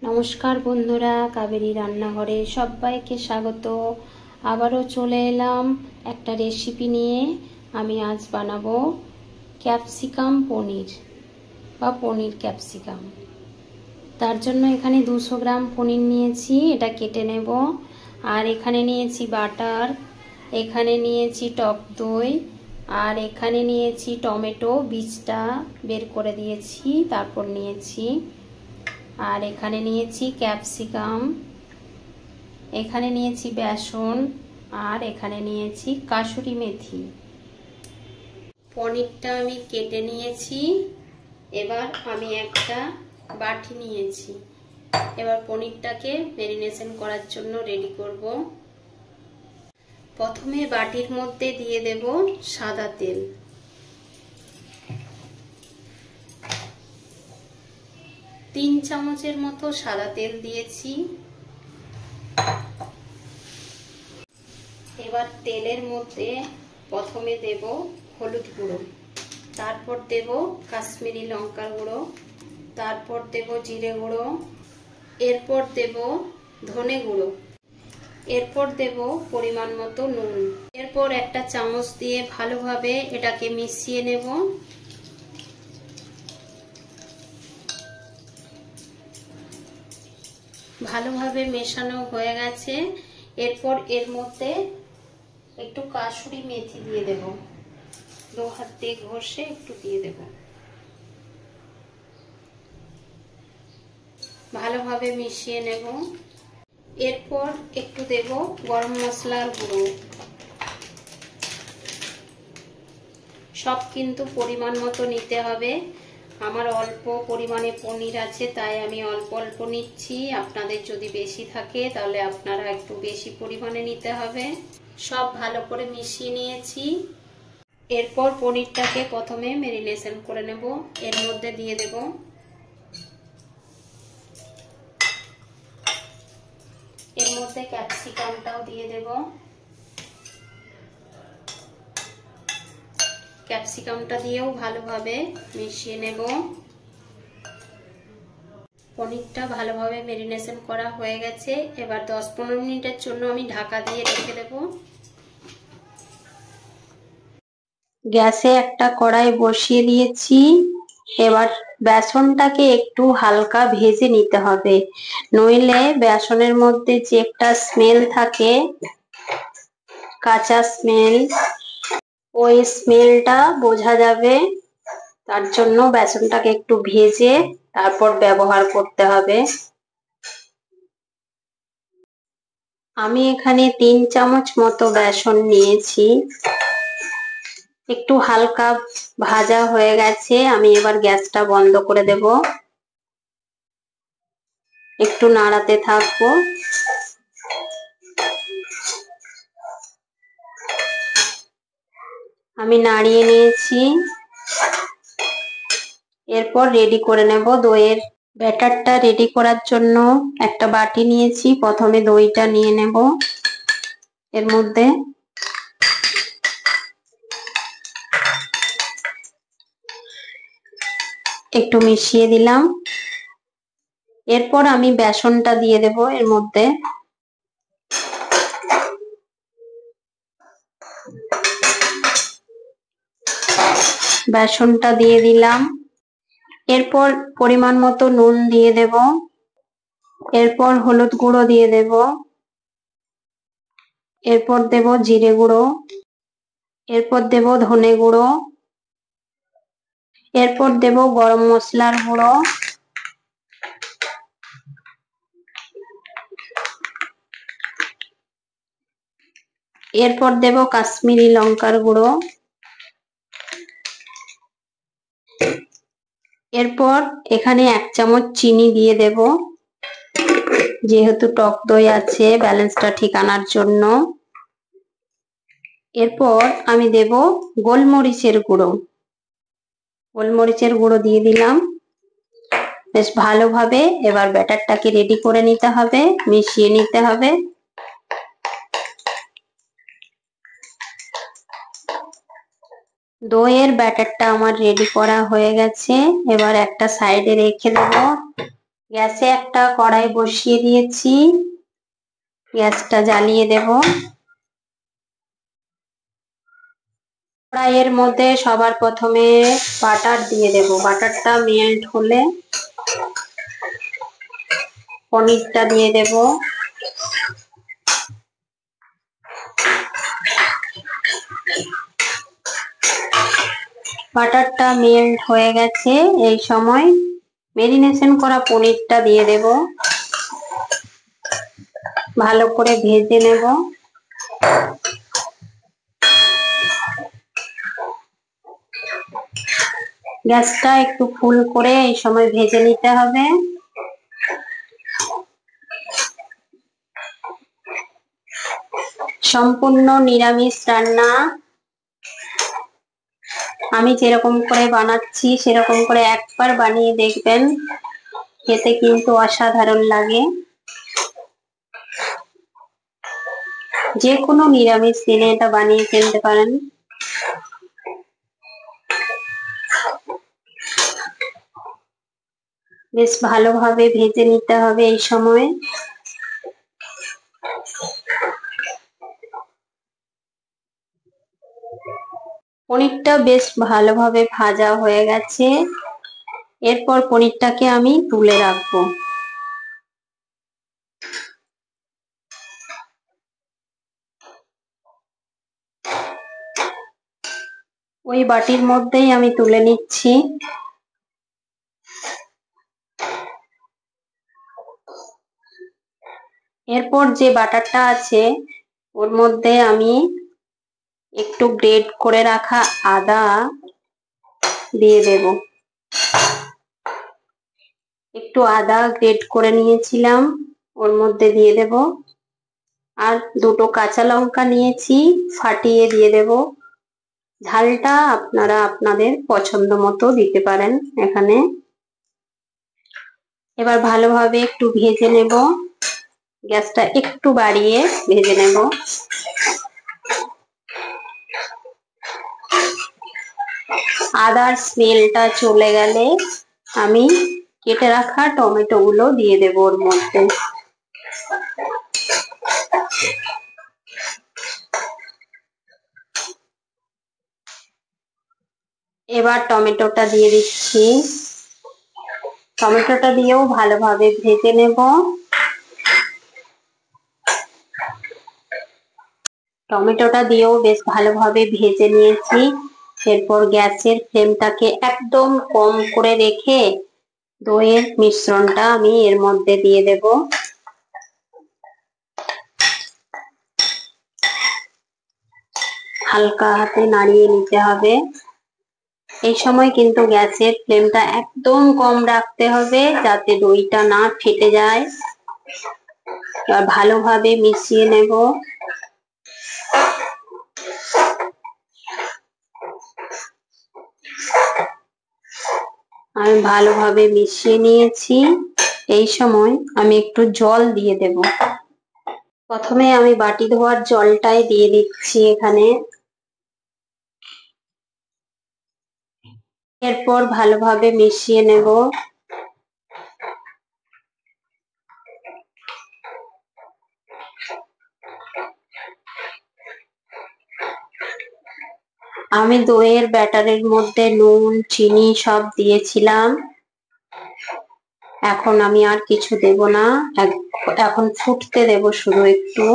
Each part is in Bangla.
নমস্কার বন্ধুরা, কাবেরী রান্নাঘরে সবাইকে স্বাগত। আবারও চলে এলাম একটা রেসিপি নিয়ে। আমি আজ বানাবো ক্যাপসিকাম পনির বা পনির ক্যাপসিকাম। তার জন্য এখানে 200 গ্রাম পনির নিয়েছি, এটা কেটে নেব। আর এখানে নিয়েছি বাটার, এখানে নিয়েছি টক দই, আর এখানে নিয়েছি টমেটো, বীজটা বের করে দিয়েছি, তারপর নিয়েছি। আর এখানে নিয়েছি ক্যাপসিকাম, এখানে নিয়েছি বেসন, আর এখানে নিয়েছি কাসুরি মেথি। পনিরটা আমি কেটে নিয়েছি। এবার আমি একটা বাটি নিয়েছি। এবার পনিরটাকে ম্যারিনেশন করার জন্য রেডি করব। প্রথমে বাটির মধ্যে দিয়ে দেব সাদা তেল। তিন চামচের মতো সাদা তেল দিয়েছি। এবার তেলের মধ্যে প্রথমে দেব হলুদ গুঁড়ো, তারপর দেব কাশ্মীরি লঙ্কার গুঁড়ো, তারপর দেব জিরে গুঁড়ো, এরপর দেব ধনে গুঁড়ো, এরপর দেব পরিমাণ মতো নুন। এরপর একটা চামচ দিয়ে ভালোভাবে এটাকে মিশিয়ে নেব। ভালোভাবে মেশানো হয়ে গেছে। এরপর এর মধ্যে একটু কাসুরি মেথি দিয়ে দেব, 2 হাত দিয়ে ঘষে একটু দিয়ে দেব। ভালোভাবে মিশিয়ে নেব। এরপর একটু দেব গরম মশলার গুঁড়ো। সব কিন্তু পরিমাণ মতো নিতে হবে। আমার অল্প পরিমাণে পনির আছে, তাই আমি অল্প অল্প নিচ্ছি। আপনাদের যদি বেশি থাকে তাহলে আপনারা একটু বেশি পরিমাণে নিতে হবে। সব ভালো করে মিশিয়ে নিয়েছি। এরপর পনিরটাকে প্রথমে ম্যারিনেশন করে নেব। এর মধ্যে দিয়ে দেব এর মধ্যে ক্যাপসিকামটাও দিয়ে দেব। ক্যাপসিকামটা দিয়েও ভালোভাবে মিশিয়ে নেব। পনিরটা ভালোভাবে ম্যারিনেশন করা হয়ে গেছে। এবার 10-15 মিনিটের জন্য আমি ঢাকা দিয়ে রেখে দেব। গ্যাসে একটা কড়াই বসিয়ে দিয়েছি। এবার বেসনটাকে একটু হালকা ভেজে নিতে হবে, নইলে বেসনের মধ্যে যে একটা স্মেল থাকে, কাঁচা স্মেল, ওই স্মেলটা বোঝা যাবে। তার জন্য বেসনটাকে একটু ভেজে তারপর ব্যবহার করতে হবে। আমি এখানে 3 চামচ মতো বেসন নিয়েছি। একটু হালকা ভাজা হয়ে গেছে। আমি এবার গ্যাসটা বন্ধ করে দেব। একটু নাড়াতে থাকবো। আমি নাড়িয়ে নিয়েছি। এরপর রেডি করে নেব দইয়ের ব্যাটারটা। রেডি করার জন্য একটা বাটি নিয়েছি। প্রথমে দইটা নিয়ে নেব। এর মধ্যে একটু মিশিয়ে দিলাম। এরপর আমি বেসনটা দিয়ে দেব এর মধ্যে। বেসনটা দিয়ে দিলাম। এরপর পরিমাণ মতো নুন দিয়ে দেব। এরপর হলুদ গুঁড়ো দিয়ে দেব। এরপর দেব জিরে গুঁড়ো, এরপর দেব ধনে গুঁড়ো, এরপর দেব গরম মশলার গুঁড়ো, এরপর দেব কাশ্মীরি লঙ্কার গুঁড়ো, এরপর এখানে 1 চামচ চিনি দিয়ে দেব, যেহেতু টক দই আছে ব্যালেন্সটা ঠিক আনার জন্য। এরপর আমি দেব গোলমরিচের গুঁড়ো। গোলমরিচের গুঁড়ো দিয়ে দিলাম। বেশ ভালোভাবে এবার ব্যাটারটাকে রেডি করে নিতে হবে, মিশিয়ে নিতে হবে। দইয়ের ব্যাটারটা আমার রেডি করা হয়ে গেছে। এবার একটা সাইডে রেখে দেব। গ্যাসে একটা কড়াই বসিয়ে দিয়েছি, গ্যাসটা জ্বালিয়ে দেব। কড়াইয়ের মধ্যে সবার প্রথমে বাটার দিয়ে দেব। বাটারটা মেল্ট হলে পনিরটা দিয়ে দেব। বাটারটা মেল্ট হয়ে গেছে, এই সময় মেরিনেশন করা পনিরটা দিয়ে দেব। ভালো করে ভেজে নেব। গ্যাসটা একটু ফুল করে এই সময় ভেজে নিতে হবে। সম্পূর্ণ নিরামিষ রান্না। আমি যেরকম করে বানাচ্ছি সেরকম করে একবার বানিয়ে দেখবেন, খেতে কিন্তু অসাধারণ লাগে। যে কোনো নিরামিষ দিনে এটা বানিয়ে ফেলতে পারেন। বেশ ভালোভাবে ভেজে নিতে হবে এই সময়। পনিরটা বেশ ভালোভাবে ভাজা হয়ে গেছে, এরপর পনিরটাকে আমি তুলে রাখবো। ওই বাটির মধ্যেই আমি তুলে নিচ্ছি। এরপর যে বাটারটা আছে ওর মধ্যে আমি একটু গ্রেট করে রাখা আদা দিয়ে দেব। একটু আদা গ্রেট করে নিয়েছিলাম, ওর মধ্যে দিয়ে দেব। আর দুটো কাঁচা লঙ্কা নিয়েছি, ফাটিয়ে দিয়ে দেব। ঝালটা আপনারা আপনাদের পছন্দ মতো দিতে পারেন এখানে। এবার ভালোভাবে একটু ভেজে নেব, গ্যাসটা একটু বাড়িয়ে ভেজে নেব। আদার স্মেলটা চলে গেলে আমি কেটে রাখা টমেটো গুলো দিয়ে দেব ওর মধ্যে। এবার টমেটোটা দিয়ে দিচ্ছি। টমেটোটা দিয়েও ভালোভাবে ভেজে নেব। টমেটোটা দিয়েও বেশ ভালোভাবে ভেজে নিয়েছি। এরপর গ্যাসের ফ্লেমটাকে একদম কম করে রেখে দইয়ের মিশ্রণটা আমি এর মধ্যে দিয়ে দেব। হালকা হাতে নাড়িয়ে নিতে হবে। এই সময় কিন্তু গ্যাসের ফ্লেমটা একদম কম রাখতে হবে যাতে দইটা না ফেটে যায়। এবার ভালোভাবে মিশিয়ে নেব। আমি ভালোভাবে মিশিয়ে নিয়েছি। এই সময় আমি একটু জল দিয়ে দেব। প্রথমে আমি বাটি ধোয়ার জলটাই দিয়ে দিচ্ছি এখানে। এরপর ভালোভাবে মিশিয়ে নেব। আমি দইয়ের ব্যাটারের মধ্যে নুন চিনি সব দিয়েছিলাম, এখন আমি আর কিছু দেব না। এখন ফুটতে দেব শুধু একটু।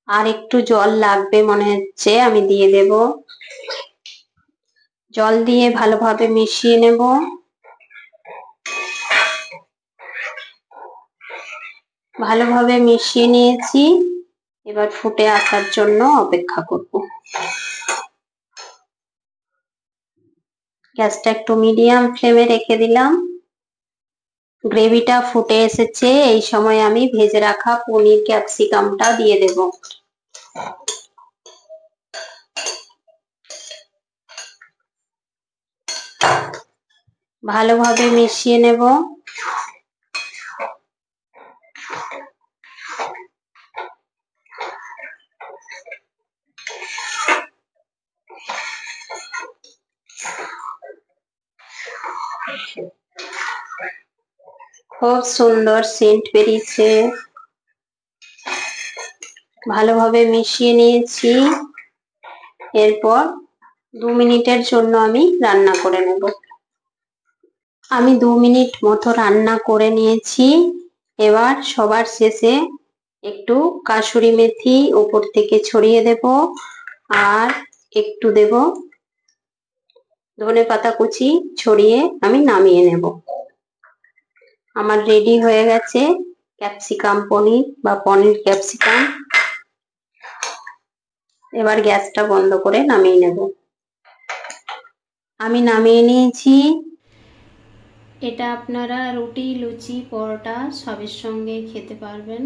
আর একটু জল লাগবে মনে হচ্ছে, আমি দিয়ে দেব। জল দিয়ে ভালোভাবে মিশিয়ে নেব। ভালোভাবে মিশিয়ে নিয়েছি, এবার ফুটে আসার জন্য অপেক্ষা করব। গ্যাসটা একটু মিডিয়াম ফ্লেমে রেখে দিলাম। গ্রেভিটা ফুটে এসেছে, এই সময় আমি ভেজে রাখা পনির ক্যাপসিকামটা দিয়ে দেব। ভালোভাবে মিশিয়ে নেব। খুব সুন্দর সেন্ট বেরিয়েছে। ভালোভাবে মিশিয়ে নিয়েছি। এরপর 2 মিনিটের জন্য আমি রান্না করে নেব। আমি 2 মিনিট মতো রান্না করে নিয়েছি। এবার সবার শেষে একটু কাসুরি মেথি উপর থেকে ছড়িয়ে দেব আর একটু দেব ধনেপাতা কুচি, ছড়িয়ে আমি নামিয়ে নেব। আমার রেডি হয়ে গেছে ক্যাপসিকাম পনির বা পনির ক্যাপসিকাম। এবার গ্যাসটা বন্ধ করে নামিয়ে নেব। আমি নামিয়ে নিয়েছি। এটা আপনারা রুটি, লুচি, পরোটা সবের সঙ্গে খেতে পারবেন।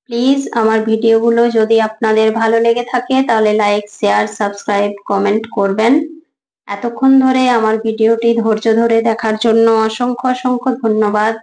প্লিজ আমার ভিডিওগুলো যদি আপনাদের ভালো লেগে থাকে তাহলে লাইক, শেয়ার, সাবস্ক্রাইব, কমেন্ট করবেন। এতক্ষণ ধরে আমার ভিডিওটি ধৈর্য ধরে দেখার জন্য অসংখ্য অসংখ্য ধন্যবাদ।